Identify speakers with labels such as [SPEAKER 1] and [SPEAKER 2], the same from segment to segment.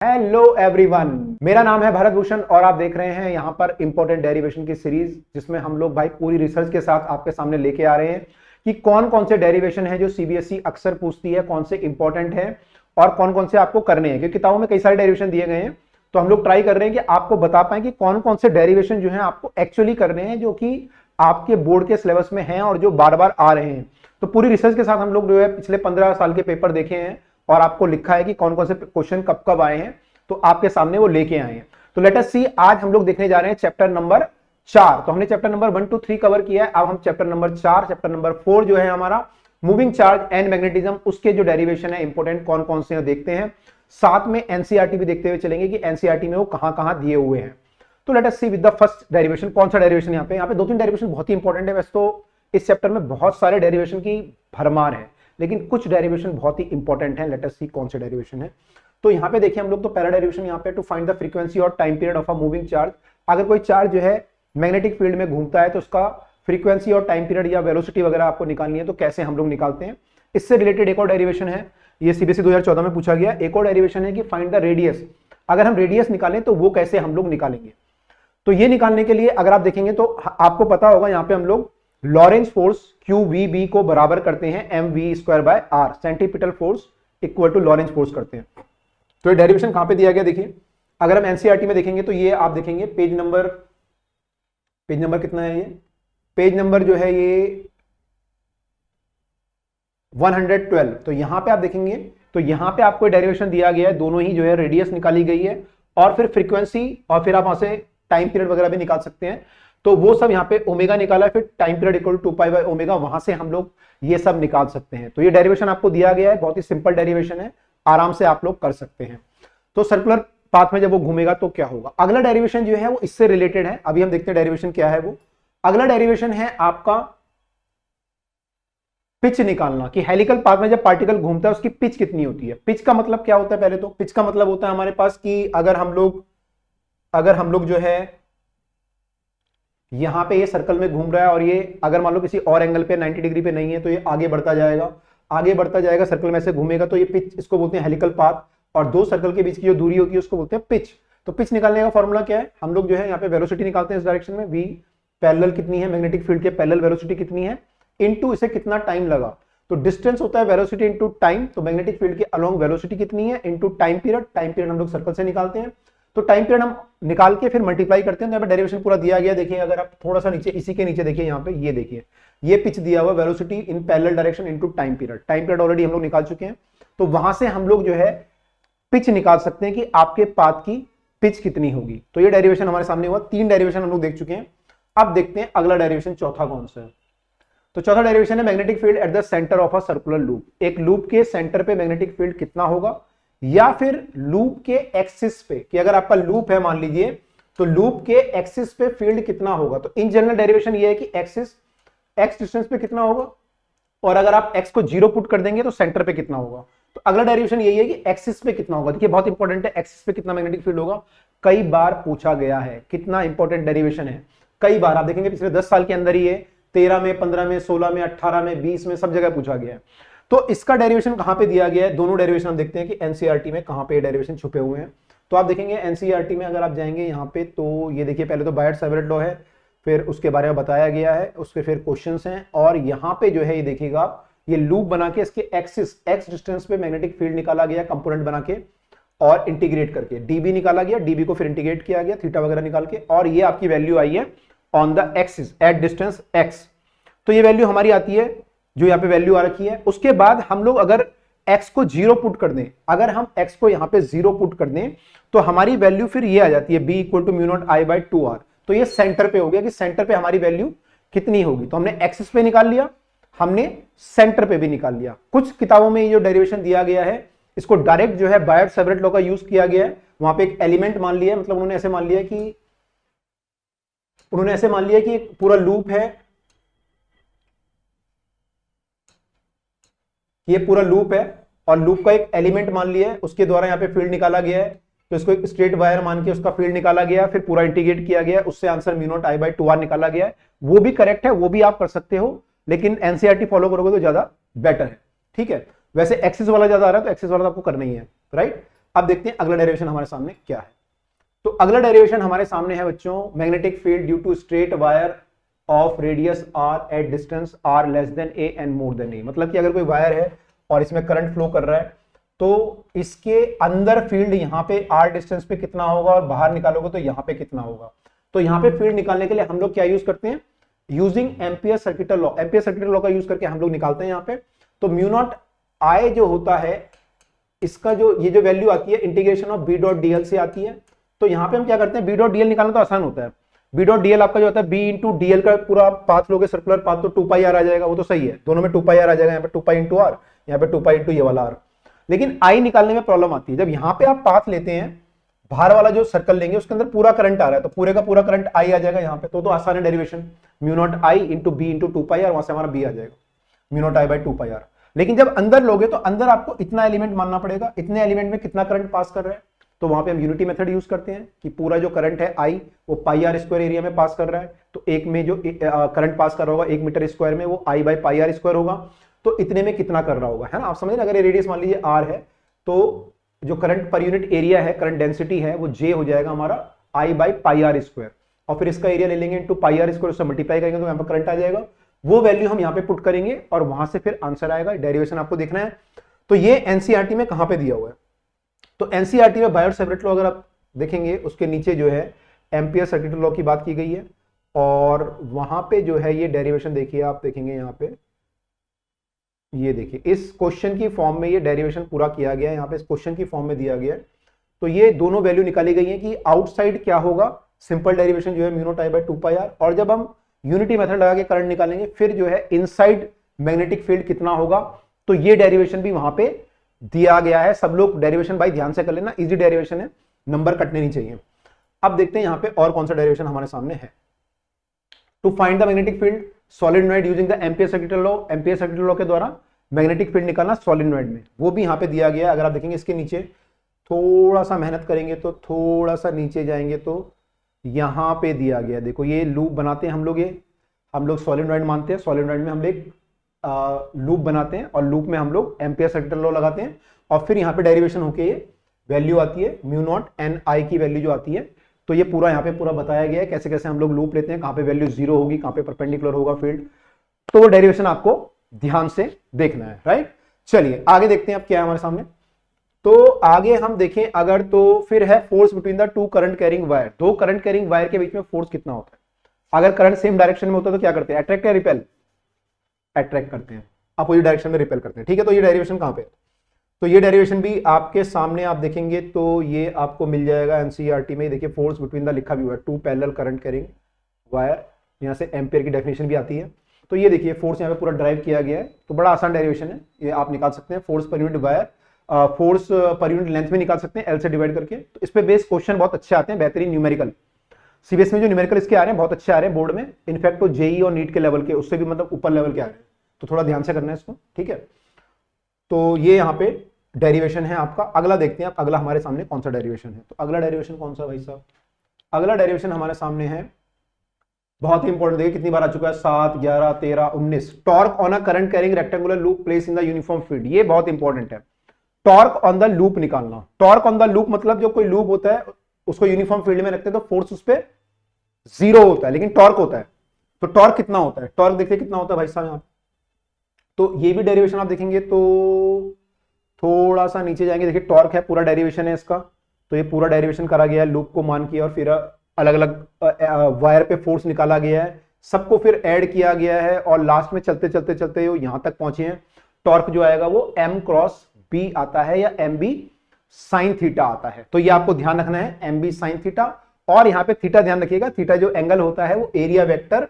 [SPEAKER 1] Hello everyone, मेरा नाम है भरत भूषण और आप देख रहे हैं यहाँ पर इंपॉर्टेंट डेरिवेशन की सीरीज, जिसमें हम लोग भाई पूरी रिसर्च के साथ आपके सामने लेके आ रहे हैं कि कौन कौन से डेरिवेशन है जो सीबीएसई अक्सर पूछती है, कौन से इंपॉर्टेंट है और कौन कौन से आपको करने हैं। क्योंकि किताबों में कई सारे डेरिवेशन दिए गए हैं, तो हम लोग ट्राई कर रहे हैं कि आपको बता पाएं कि कौन कौन से डेरिवेशन जो है आपको एक्चुअली करने हैं, जो कि आपके बोर्ड के सिलेबस में हैं और जो बार बार आ रहे हैं। तो पूरी रिसर्च के साथ हम लोग जो है पिछले 15 साल के पेपर देखे हैं और आपको लिखा है कि कौन कौन से क्वेश्चन कब कब आए हैं, तो आपके सामने वो लेके आए हैं। तो लेट अस सी, आज हम लोग देखने जा रहे हैं चैप्टर नंबर 4। तो हमने चैप्टर नंबर 1 2 3 कवर किया है, अब हम चैप्टर नंबर 4, चैप्टर नंबर 4 जो है हमारा मूविंग चार्ज एंड मैग्नेटिज्म, उसके जो डेरिवेशन है इंपॉर्टेंट कौन कौन से देखते हैं। साथ में एनसीईआरटी भी देखते हुए चलेंगे कि एनसीईआरटी में वो कहां कहां दिए हुए हैं। तो let us see with the first derivation. कौन सा डेरिवेशन यहाँ पे 2-3 डेरिवेशन बहुत ही इंपॉर्टेंट है। वैसे तो इस चैप्टर में बहुत सारे डेरिवेशन की भरमार है, लेकिन कुछ डेरिवेशन बहुत ही इंपॉर्टेंट है। लेट अस सी कौन से डेरिवेशन है। तो यहाँ पे देखिए हम लोग, तो पहला डेरिवेशन यहाँ पे, टू फाइंड द फ्रीक्वेंसी और time period of a moving charge. अगर कोई चार्ज जो है मैग्नेटिक फील्ड में घूमता है तो उसका फ्रीक्वेंसी और टाइम पीरियड या वेलोसिटी वगैरह आपको निकालनी है, तो कैसे हम लोग निकालते हैं। इससे रिलेटेड एक और डेरिवेशन है, ये सीबीएसई 2014 में पूछा गया। एक और डेरिवेशन है कि फाइंड द रेडियस। अगर हम रेडियस निकालें तो वो कैसे हम लोग निकालेंगे। तो ये निकालने के लिए अगर आप देखेंगे तो आपको पता होगा, यहाँ पे हम लोग लॉरेंज फोर्स QVB को बराबर करते हैं mv²/r, centripetal force equal to Lorentz force करते हैं। तो ये डेरिवेशन कहां पे दिया गया देखिए, अगर हम एनसीईआरटी में देखेंगे तो ये आप देखेंगे पेज नंबर कितना है, ये पेज नंबर जो है ये 112। तो यहां पे आप देखेंगे तो यहां पे आपको डेरिवेशन दिया गया है, दोनों ही जो है रेडियस निकाली गई है और फिर फ्रीक्वेंसी, और फिर आप वहां से टाइम पीरियड वगैरह भी निकाल सकते हैं। तो वो सब यहाँ पे ओमेगा निकाला है, फिर टाइम पीरियड इक्वल टू 2π/ω, वहां से हम लोग ये सब निकाल सकते हैं। तो ये डेरिवेशन आपको दिया गया है, बहुत ही सिंपल डेरिवेशन है, आराम से आप लोग कर सकते हैं। तो सर्कुलर पाथ में जब वो घूमेगा तो क्या होगा। अगला डेरिवेशन जो है वो इससे रिलेटेड है, अभी हम देखते हैं डेरिवेशन क्या है वो। अगला डेरिवेशन है आपका पिच निकालना, कि हेलिकल पाथ में जब पार्टिकल घूमता है उसकी पिच कितनी होती है। पिच का मतलब क्या होता है, पहले तो पिच का मतलब होता है हमारे पास कि अगर हम लोग जो है यहां पे ये सर्कल में घूम रहा है और ये अगर मान लो किसी और एंगल पे 90 डिग्री पे नहीं है, तो ये आगे बढ़ता जाएगा सर्कल में से घूमेगा, तो ये पिच, इसको बोलते हैं हेलिकल पाथ। और दो सर्कल के बीच की जो दूरी होती है उसको बोलते हैं पिच। तो पिच निकालने का फॉर्मूला क्या है, हम लोग जो है यहाँ पे वेलोसिटी निकालते हैं इस डायरेक्शन में, v पैरेलल कितनी है, मैग्नेटिक फील्ड के पैरेलल वेलोसिटी कितनी है, इनटू इसे कितना टाइम लगा। तो डिस्टेंस होता है वेलोसिटी इनटू टाइम, तो मैग्नेटिक फील्ड के अलोंग वेलोसिटी कितनी है into time period. Time period हम लोग सर्कल से निकालते हैं, तो टाइम पीरियड हम निकाल के फिर मल्टीप्लाई करते हैं। तो यहाँ पे डेरिवेशन पूरा दिया गया, देखिए अगर आप थोड़ा सा नीचे, इसी के नीचे देखिए, यहाँ पे ये देखिए ये पिच दिया हुआ, velocity in parallel direction into time period. Time period already हम लोग निकाल चुके हैं, तो वहां से हम लोग जो है पिच निकाल सकते हैं कि आपके पाथ की पिच कितनी होगी। तो ये डेरिवेशन हमारे सामने हुआ, 3 डेरिवेशन हम लोग देख चुके हैं। अब देखते हैं अगला डेरिवेशन, चौथा कौन सा है। तो चौथा डेरिवेशन है magnetic field at the centre of a circular loop. एक लूप के सेंटर पे मैग्नेटिक फील्ड कितना होगा, या फिर लूप के एक्सिस पे, कि अगर आपका लूप है मान लीजिए, तो लूप के एक्सिस पे फील्ड कितना होगा। तो इन जनरल डेरिवेशन ये है कि एक्सिस, एक्स डिस्टेंस पे कितना होगा, और अगर आप एक्स को 0 पुट कर देंगे तो सेंटर पे कितना होगा। तो अगला डेरिवेशन यही है कि एक्सिस पे कितना होगा। देखिए बहुत इंपॉर्टेंट है, एक्सिस पे कितना मैग्नेटिक फील्ड होगा, कई बार पूछा गया है। कितना इंपॉर्टेंट डेरिवेशन है, कई बार आप देखेंगे पिछले 10 साल के अंदर ही है, 13 में, 15 में, 16 में, 18 में, 20 में, सब जगह पूछा गया है। तो इसका डेरिवेशन कहां पे दिया गया है, दोनों डेरिवेशन हम देखते हैं कि एनसीईआरटी में कहां पे डेरिवेशन छुपे हुए हैं। तो आप देखेंगे एनसीईआरटी में अगर आप जाएंगे यहाँ पे, तो ये देखिए पहले तो बायट-सैवर्ट लॉ है, फिर उसके बारे में बताया गया है, उसके फिर क्वेश्चंस हैं, और यहाँ पे जो है ये देखिएगा आप, ये लूप बना के इसके एक्सिस, एक्स डिस्टेंस पे मैग्नेटिक फील्ड निकाला गया कंपोनेंट बना के और इंटीग्रेट करके डीबी निकाला गया, डीबी को फिर इंटीग्रेट किया गया थीटा वगैरह निकाल के, और ये आपकी वैल्यू आई है on the axis at distance x. तो ये वैल्यू हमारी आती है, जो यहाँ पे वैल्यू आ रखी है। उसके बाद हम लोग अगर x को 0 पुट कर दें, अगर हम x को यहाँ पे 0 पुट कर दें, तो हमारी वैल्यू फिर ये आ जाती है b = μ0I/2r। तो ये सेंटर पे हो गया कि सेंटर पे हमारी वैल्यू कितनी होगी। तो हमने एक्सिस पे निकाल लिया, हमने सेंटर पे भी निकाल लिया। कुछ किताबों में ये जो डेरिवेशन दिया गया है, इसको डायरेक्ट जो है बायट-सैवर्ट लॉ का यूज किया गया है। वहां पे एक एलिमेंट मान लिया है, मतलब उन्होंने ऐसे मान लिया कि एक पूरा लूप है, ये पूरा लूप है और लूप का एक एलिमेंट मान लिया है, उसके द्वारा यहाँ पे फील्ड निकाला गया है। तो इसको एक स्ट्रेट वायर मान के उसका फील्ड निकाला गया, फिर पूरा इंटीग्रेट किया गया, उससे आंसर μ0I/2r निकाला गया है। वो भी करेक्ट है, वो भी आप कर सकते हो, लेकिन एनसीईआरटी फॉलो करोगे तो ज्यादा बेटर है। ठीक है, वैसे एक्सिस वाला ज्यादा आ रहा है, तो एक्सिस वाला तो आपको करना ही है, राइट। अब देखते हैं अगला डेरिवेशन हमारे सामने क्या है। तो अगला डेरिवेशन हमारे सामने है बच्चों, magnetic field due to straight wire of radius R at distance R less than A and more than A. मतलब कि अगर कोई वायर है और इसमें करंट फ्लो कर रहा है तो इसके अंदर फील्ड यहाँ पे आर डिस्टेंस पे कितना होगा और बाहर निकालोगे तो यहाँ पे कितना होगा। तो यहाँ पे फील्ड निकालने के लिए हम लोग क्या यूज करते हैं, using ampere circuital law. Ampere circuital law का यूज करके हम लोग निकालते हैं यहाँ पे। तो म्यू नॉट आई जो होता है इसका जो ये जो वैल्यू आती है integration of B dot dl से आती है। तो यहाँ पे हम क्या करते हैं, बी डॉट डीएल निकालना तो आसान होता है। बी डॉट डीएल आपका जो होता है बी इंटू डीएल का पूरा पाथ लोगे सर्कुलर पाथ तो 2 पाई आर आ जाएगा, वो तो सही है, दोनों में 2 पाई आर आ जाएगा, यहाँ पे 2 पाई इंटू आर, यहाँ पे 2 पाई इंटू ये वाला आर। लेकिन आई निकालने में प्रॉब्लम आती है, जब यहाँ पे आप पाथ लेते हैं बाहर वाला जो सर्कल लेंगे उसके अंदर पूरा करंट आ रहा है तो पूरे का पूरा करंट आई आ जाएगा यहाँ पे। तो आसान है derivation, mu naught I into B into 2 pi r, वहां से हमारा बी आ जाएगा mu naught I by 2 pi r. लेकिन जब अंदर लोगे तो अंदर आपको इतना एलिमेंट मानना पड़ेगा, इतने एलिमेंट में कितना करंट पास कर रहा है। तो वहां पे हम यूनिटी मेथड यूज करते हैं कि पूरा जो करंट है आई वो पाई आर स्क्वायर एरिया में पास कर रहा है। तो एक में जो करंट पास कर रहा होगा 1 मीटर स्क्वायर में वो आई बाई पाई आर स्क्वायर होगा। तो इतने में कितना कर रहा होगा, है ना, आप समझ रहे। अगर ये रेडियस मान लीजिए आर है तो जो करंट पर यूनिट एरिया है, करंट डेंसिटी है, वो जे हो जाएगा हमारा आई बाई पाई आर स्क्वायर। और फिर इसका एरिया ले लेंगे इंटू पाई आर स्क्वायर, उससे मल्टीप्लाई करेंगे तो यहाँ पर करंट आ जाएगा। वो वैल्यू हम यहाँ पे पुट करेंगे और वहां से फिर आंसर आएगा। डेरिवेशन आपको देखना है। तो ये एनसीईआरटी में कहां पे दिया हुआ है, तो एनसीईआरटी में बायोट-सैवर्ट लॉ अगर आप देखेंगे उसके नीचे जो है एम्पियर सर्किट लॉ की बात की गई है और वहां पे जो है ये डेरिवेशन देखिए, आप देखेंगे यहाँ पे, ये देखिए इस क्वेश्चन की फॉर्म में ये डेरिवेशन पूरा किया गया है, यहाँ पे इस क्वेश्चन की फॉर्म में दिया गया है। तो ये दोनों वैल्यू निकाली गई है कि आउटसाइड क्या होगा, सिंपल डेरिवेशन जो है mu naught I by 2 pi r, और जब हम यूनिटी मेथड लगा के करंट निकालेंगे फिर जो है इनसाइड मैग्नेटिक फील्ड कितना होगा। तो ये डेरिवेशन भी वहां पे दिया गया है। सब लोग डेरिवेशन भाई ध्यान से कर लेना, इजी डेरिवेशन है, नंबर कटने नहीं चाहिए। अब देखते हैं यहाँ पे और कौन सा डेरिवेशन हमारे सामने है। To find the magnetic field solenoid using the Ampere circuit law, Ampere circuit law के द्वारा मैग्नेटिक फील्ड निकालना सॉलिनॉइड में, वो भी यहाँ पे दिया गया है। अगर आप देखेंगे इसके नीचे थोड़ा सा मेहनत करेंगे तो थोड़ा सा नीचे जाएंगे तो यहाँ पे दिया गया, देखो ये लूप बनाते हैं हम लोग, ये हम लोग सॉलिनॉइड मानते हैं, सॉलिनॉइड में हम एक लूप बनाते हैं और लूप में हम लोग एम्पियर सर्किट लॉ लगाते हैं और फिर यहाँ पे डेरिवेशन होके ये वैल्यू आती है म्यू नॉट एन आई की वैल्यू जो आती है। तो ये पूरा यहाँ पे पूरा बताया गया है कैसे कैसे हम लोग लूप लेते हैं, कहाँ पे वैल्यू 0 होगी, कहाँ पे परपेंडिकुलर होगा फील्ड। तो वो डेरिवेशन आपको ध्यान से देखना है, राइट। चलिए आगे देखते हैं अब क्या है हमारे सामने। तो आगे हम देखें अगर, तो फिर है force between the two current carrying wire, दो करंट कैरिंग वायर के बीच में फोर्स कितना होता है। अगर करंट सेम डायरेक्शन में होता है तो क्या करते हैं, अट्रैक्ट या रिपेल, अट्रैक्ट करते हैं, अपोजिट डायरेक्शन में रिपेल करते हैं, ठीक है। तो ये डेरिवेशन कहां पे, तो ये डेरिवेशन भी आपके सामने आप देखेंगे तो ये आपको मिल जाएगा एनसीईआरटी में। देखिए फोर्स बिटवीन द लिखा भी हुआ है, two parallel current carrying wire, यहाँ से एम्पियर की डेफिनेशन भी आती है। तो ये देखिए फोर्स यहाँ पे पूरा ड्राइव किया गया है, तो बड़ा आसान डेरिवेशन है, ये आप निकाल सकते हैं। Force per unit wire, force per unit length में निकाल सकते हैं एल से डिवाइड करके। तो इस पे बेस क्वेश्चन बहुत अच्छे आते हैं, बेहतरीन न्यूमेरिकल, सीबीएसई में जो न्यूमेरिकल इसके आ रहे हैं बहुत अच्छे आ रहे हैं बोर्ड में, इनफैक्ट तो जेई और नीट के लेवल के उससे भी मतलब ऊपर लेवल के आ रहे हैं, तो थोड़ा ध्यान से करना है इसको, ठीक है। तो ये यहाँ पे डेरिवेशन है आपका। अगला देखते हैं आप, अगला हमारे सामने कौन सा डेरिवेशन है। तो अगला डेरिवेशन कौन सा भाई साहब, अगला डेरिवेशन हमारे सामने है, बहुत ही इंपॉर्टेंट, देखिए कितनी बार आ चुका है, 7, 11, 13, 19। Torque on a current carrying rectangular loop place in the uniform field, ये बहुत इंपॉर्टेंट है। टॉर्क ऑन द लूप निकालना, टॉर्क ऑन द लूप मतलब जो कोई लूप होता है उसको यूनिफॉर्म फील्ड में रखते हैं तो फोर्स उस पर 0 होता है, लेकिन टॉर्क होता है। तो टॉर्क कितना होता है, टॉर्क देखिए कितना होता है भाई साहब यहाँ। तो ये भी डेरिवेशन आप देखेंगे तो थोड़ा सा नीचे जाएंगे, देखिए टॉर्क है, पूरा डेरिवेशन है इसका। तो ये पूरा डेरिवेशन करा गया है, लूप को मान किया और फिर अलग अलग वायर पे फोर्स निकाला गया है, सबको फिर ऐड किया गया है और लास्ट में चलते चलते चलते वो यहां तक पहुंचे हैं। टॉर्क जो आएगा वो m क्रॉस b आता है या mb साइन थीटा आता है। तो ये आपको ध्यान रखना है, mb साइन थीटा। और यहां पे थीटा ध्यान रखिएगा, थीटा जो एंगल होता है वो एरिया वेक्टर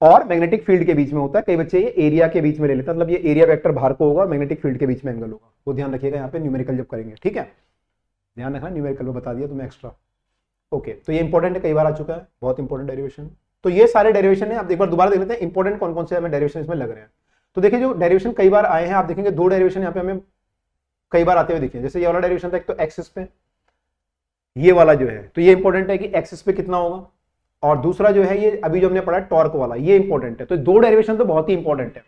[SPEAKER 1] और मैग्नेटिक फील्ड के बीच में होता है। कई बच्चे ये एरिया के बीच में ले लेते हैं, मतलब ये एरिया वेक्टर बाहर को होगा और मैग्नेटिक फील्ड के बीच में एंगल होगा, वो ध्यान रखिएगा यहाँ पे न्यूमेरिकल जब करेंगे, ठीक है। ध्यान रखना, न्यूमेरिकल में बता दिया तुम्हें एक्स्ट्रा, ओके। तो ये इंपॉर्टेंट है, कई बार आ चुका है, बहुत इंपॉर्टेंट डेरिवेशन। तो ये सारे डेरिवेशन है, आप एक बार दोबारा देख लेते हैं इंपॉर्टेंट कौन कौन से हमें डेरिवेशन इसमें लग रहे हैं। तो देखिए जो डेरिवेशन कई बार आए हैं, आप देखेंगे 2 डेरिवेशन यहाँ पे हमें कई बार आते हुए दिखे। जैसे ये वाला डेरिवेशन था, एक तो एक्सिस पे, ये वाला जो है, तो ये इंपॉर्टेंट है कि एक्सिस पे कितना होगा, और दूसरा जो है ये अभी जो हमने पढ़ा टॉर्क वाला, ये इंपॉर्टेंट है। तो 2 डेरिवेशन तो बहुत ही इंपॉर्टेंट है।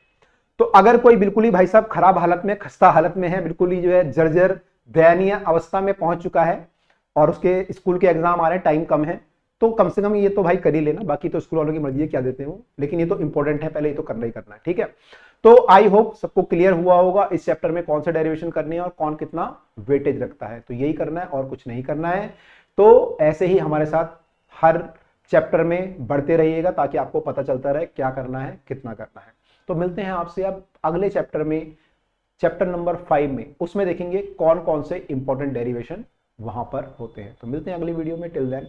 [SPEAKER 1] तो अगर कोई बिल्कुल ही भाई साहब खराब हालत में, खस्ता हालत में है, बिल्कुल ही जो है जर्जर दयनीय अवस्था में पहुंच चुका है और उसके स्कूल के एग्जाम आ रहे हैं, टाइम कम है, तो कम से कम ये तो भाई कर ही लेना। बाकी तो स्कूल वालों की मर्जी है क्या देते हैं वो, लेकिन ये तो इंपॉर्टेंट है, पहले ये तो करना ही करना है। ठीक है, तो आई होप सबको क्लियर हुआ होगा इस चैप्टर में कौन सा डेरिवेशन करनी है और कौन कितना वेटेज रखता है। तो यही करना है और कुछ नहीं करना है। तो ऐसे ही हमारे साथ हर चैप्टर में बढ़ते रहिएगा ताकि आपको पता चलता रहे क्या करना है, कितना करना है। तो मिलते हैं आपसे अब अगले चैप्टर में, चैप्टर नंबर 5 में। उसमें देखेंगे कौन कौन से इंपॉर्टेंट डेरिवेशन वहां पर होते हैं। तो मिलते हैं अगली वीडियो में, टिल देन